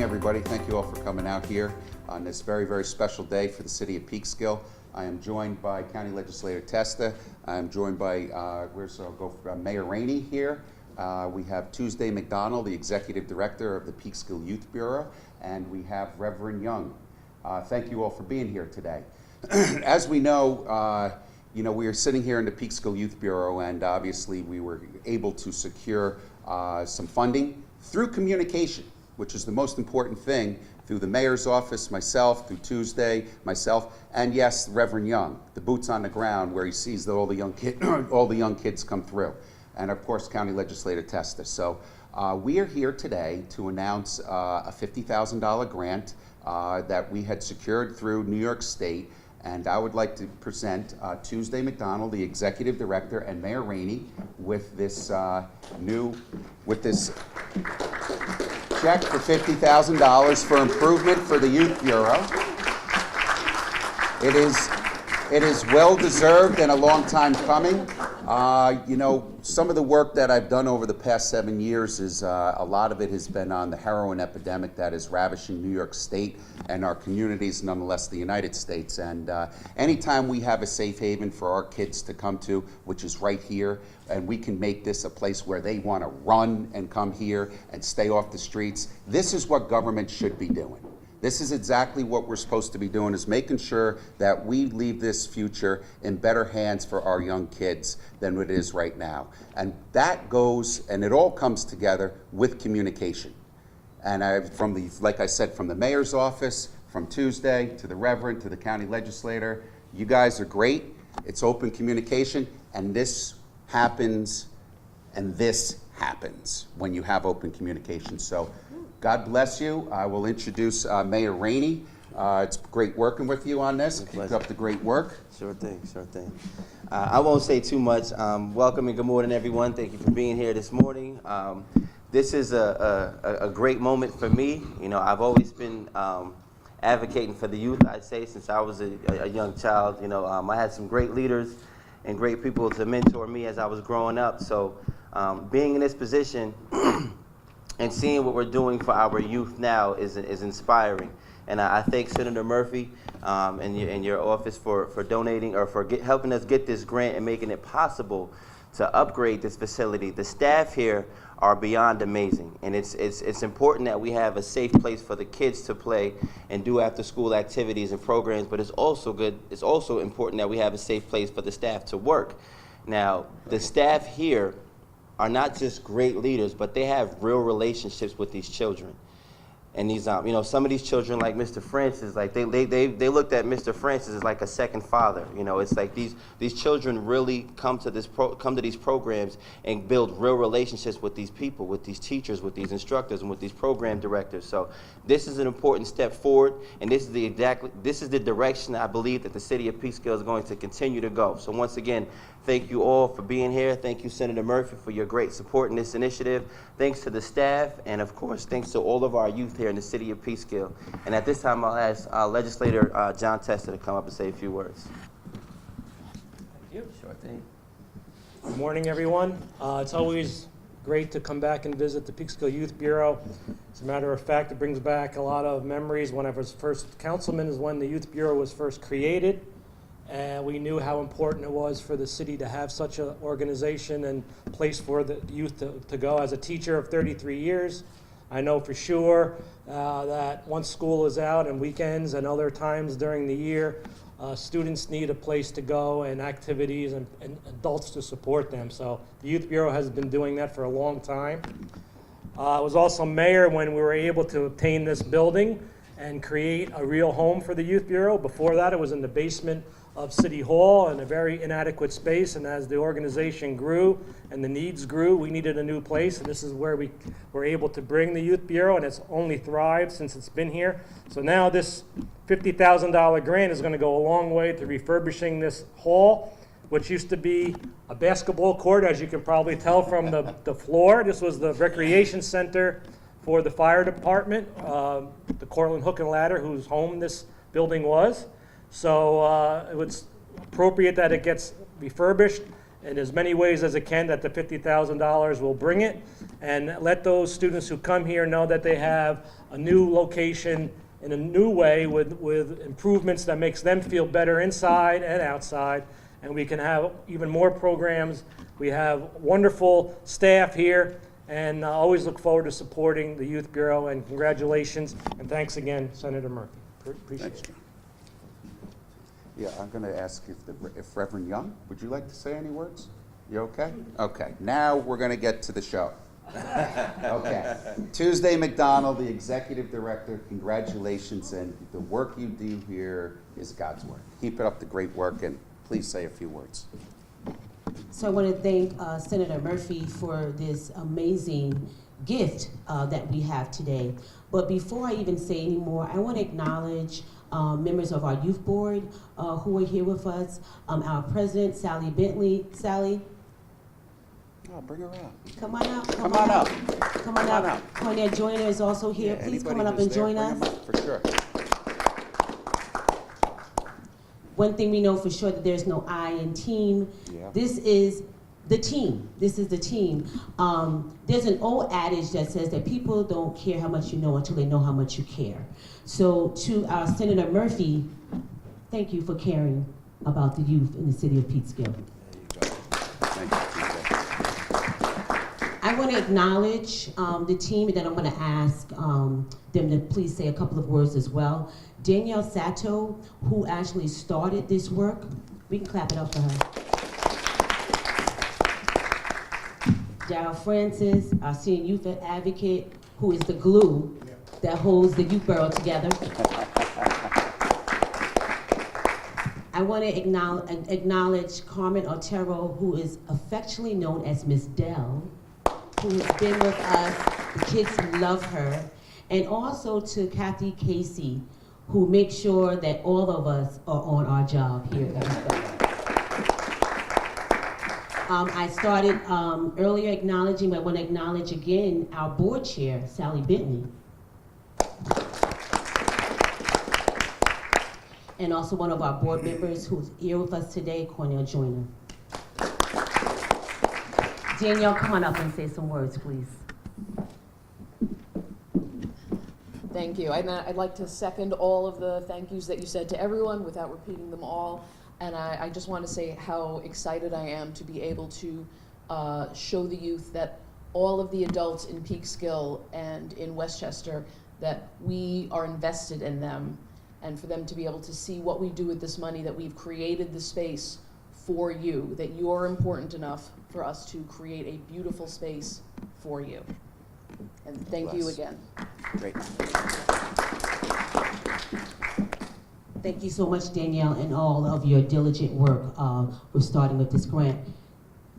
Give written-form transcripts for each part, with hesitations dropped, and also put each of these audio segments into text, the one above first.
morning, everybody. Thank you all for coming out here on this very, very special day for the city of Peekskill. I am joined by County Legislator Testa. I'm joined by Mayor Rainey here. We have Tuesday McDonald, the Executive Director of the Peekskill Youth Bureau, and we have Reverend Young. Thank you all for being here today. As we know, we are sitting here in the Peekskill Youth Bureau, and obviously we were able to secure some funding through communication, which is the most important thing, through the mayor's office, myself, through Tuesday, myself, and yes, Reverend Young, the boots on the ground where he sees that all the young kids come through, and of course, County Legislator Testa. So we are here today to announce a $50,000 grant that we had secured through New York State. And I would like to present Tuesday McDonald, the Executive Director, and Mayor Rainey with this check for $50,000 for improvement for the Youth Bureau. It is well deserved and a long time coming. Some of the work that I've done over the past 7 years is a lot of it has been on the heroin epidemic that is ravishing New York State and our communities, nonetheless the United States. And anytime we have a safe haven for our kids to come to, which is right here, and we can make this a place where they want to run and come here and stay off the streets, this is what government should be doing. This is exactly what we're supposed to be doing, is making sure that we leave this future in better hands for our young kids than it is right now. And that goes, and it all comes together with communication. And like I said, from the mayor's office, from Tuesday to the Reverend, to the county legislator, you guys are great. It's open communication, and this happens, when you have open communication. So God bless you. I will introduce Mayor Rainey. It's great working with you on this. Keep up the great work. Sure thing. I won't say too much. Welcome and good morning, everyone. Thank you for being here this morning. This is a great moment for me. I've always been advocating for the youth, I'd say, since I was a young child. I had some great leaders and great people to mentor me as I was growing up. So being in this position and seeing what we're doing for our youth now is inspiring. And I thank Senator Murphy and your office for donating or for helping us get this grant and making it possible to upgrade this facility. The staff here are beyond amazing, and it's important that we have a safe place for the kids to play and do after school activities and programs, but it's also important that we have a safe place for the staff to work. Now, the staff here are not just great leaders, but they have real relationships with these children. And these, some of these children, like Mr. Francis, like they looked at Mr. Francis as like a second father. It's like these children really come to these programs and build real relationships with these people, with these teachers, with these instructors, and with these program directors. So this is an important step forward, and this is the direction I believe that the city of Peekskill is going to continue to go. So once again, thank you all for being here. Thank you, Senator Murphy, for your great support in this initiative. Thanks to the staff, and of course, thanks to all of our youth here in the city of Peekskill. And at this time, I'll ask Legislator John Testa to come up and say a few words. Thank you. Sure thing. Good morning, everyone. It's always great to come back and visit the Peekskill Youth Bureau. As a matter of fact, it brings back a lot of memories. When I was first councilman is when the Youth Bureau was first created. And we knew how important it was for the city to have such an organization and place for the youth to go. As a teacher of 33 years, I know for sure that once school is out and weekends and other times during the year, students need a place to go and activities and adults to support them. So the Youth Bureau has been doing that for a long time. I was also mayor when we were able to obtain this building and create a real home for the Youth Bureau. Before that, it was in the basement of City Hall in a very inadequate space, and as the organization grew and the needs grew, we needed a new place, and this is where we were able to bring the Youth Bureau, and it's only thrived since it's been here. So now this $50,000 grant is going to go a long way to refurbishing this hall, which used to be a basketball court, as you can probably tell from the floor. This was the recreation center for the fire department, the Cortland Hook and Ladder, whose home this building was. So it was appropriate that it gets refurbished in as many ways as it can that the $50,000 will bring it, and let those students who come here know that they have a new location in a new way with improvements that makes them feel better inside and outside, and we can have even more programs. We have wonderful staff here, and I always look forward to supporting the Youth Bureau, and congratulations, and thanks again, Senator Murphy. Appreciate Thanks, it. John. Yeah, I'm going to ask if Reverend Young, would you like to say any words? You okay? Okay, now we're going to get to the show. Okay. Tuesday McDonald, the executive director, congratulations, and the work you do here is God's work. Keep it up the great work, and please say a few words. So I want to thank Senator Murphy for this amazing gift that we have today. But before I even say any more, I want to acknowledge members of our youth board who are here with us. Our president, Sally Bentley. Sally, Oh, bring her out. come on up. Come on up. Come on up. Cornell Joyner is also here. Yeah, Please anybody come on up who's and there, join bring us. 'em up, for sure. One thing we know for sure that there's no I in team. Yeah. This is the team. This is the team. There's an old adage that says that people don't care how much you know until they know how much you care. So to our Senator Murphy, thank you for caring about the youth in the city of Peekskill. Thank you, TJ. I want to acknowledge the team, and then I'm going to ask them to please say a couple of words as well. Danielle Sato, who actually started this work, we can clap it up for her. Darryl Francis, our senior youth advocate, who is the glue that holds the Youth Bureau together. I want to acknowledge Carmen Otero, who is affectionately known as Miss Dell, who has been with us. The kids love her. And also to Kathy Casey, who makes sure that all of us are on our job here at Youth Bureau. I started earlier acknowledging, but I want to acknowledge again our board chair, Sally Bentley. And also one of our board members who's here with us today, Cornell Joyner. Danielle, come on up and say some words, please. Thank you. I'd like to second all of the thank yous that you said to everyone without repeating them all. And I just want to say how excited I am to be able to show the youth that all of the adults in Peekskill and in Westchester, that we are invested in them, and for them to be able to see what we do with this money, that we've created the space for you, that you're important enough for us to create a beautiful space for you. And thank you Bless. again. Great. Thank you so much, Danielle, and all of your diligent work with starting with this grant.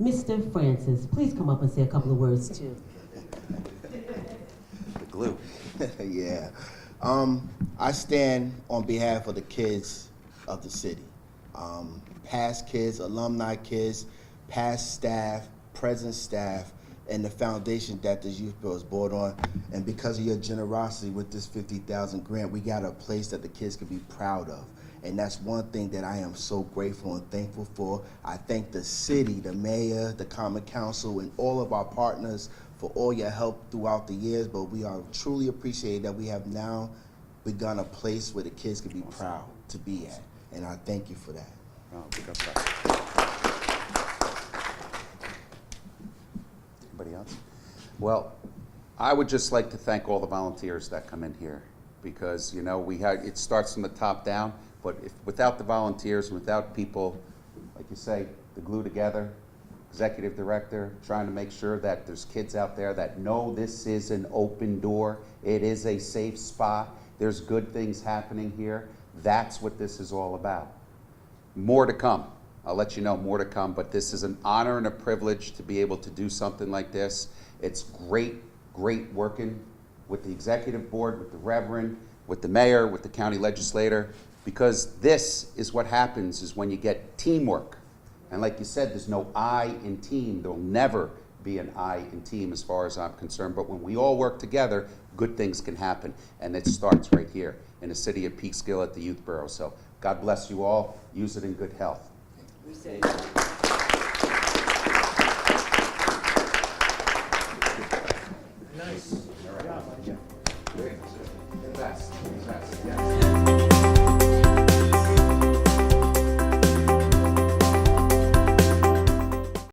Mr. Francis, please come up and say a couple of words, too. The glue. Yeah. I stand on behalf of the kids of the city. Past kids, alumni kids, past staff, present staff, and the foundation that this youth bill is brought on. And because of your generosity with this $50,000 grant, we got a place that the kids can be proud of. And that's one thing that I am so grateful and thankful for. I thank the city, the mayor, the common council, and all of our partners for all your help throughout the years. But we are truly appreciated that we have now begun a place where the kids can be proud to be at. And I thank you for that. Oh, big up that. Anybody else? Well, I would just like to thank all the volunteers that come in here, because you know it starts from the top down. But without the volunteers and without people, like you say, the glue together, executive director, trying to make sure that there's kids out there that know this is an open door, it is a safe spot, there's good things happening here. That's what this is all about. More to come. I'll let you know more to come, but this is an honor and a privilege to be able to do something like this. It's great working with the executive board, with the Reverend, with the mayor, with the county legislator, because this is what happens is when you get teamwork. And like you said, there's no I in team. There'll never be an I in team as far as I'm concerned, but when we all work together, good things can happen. And it starts right here in the city of Peekskill at the Youth Bureau. So God bless you all. Use it in good health. We say best, yes.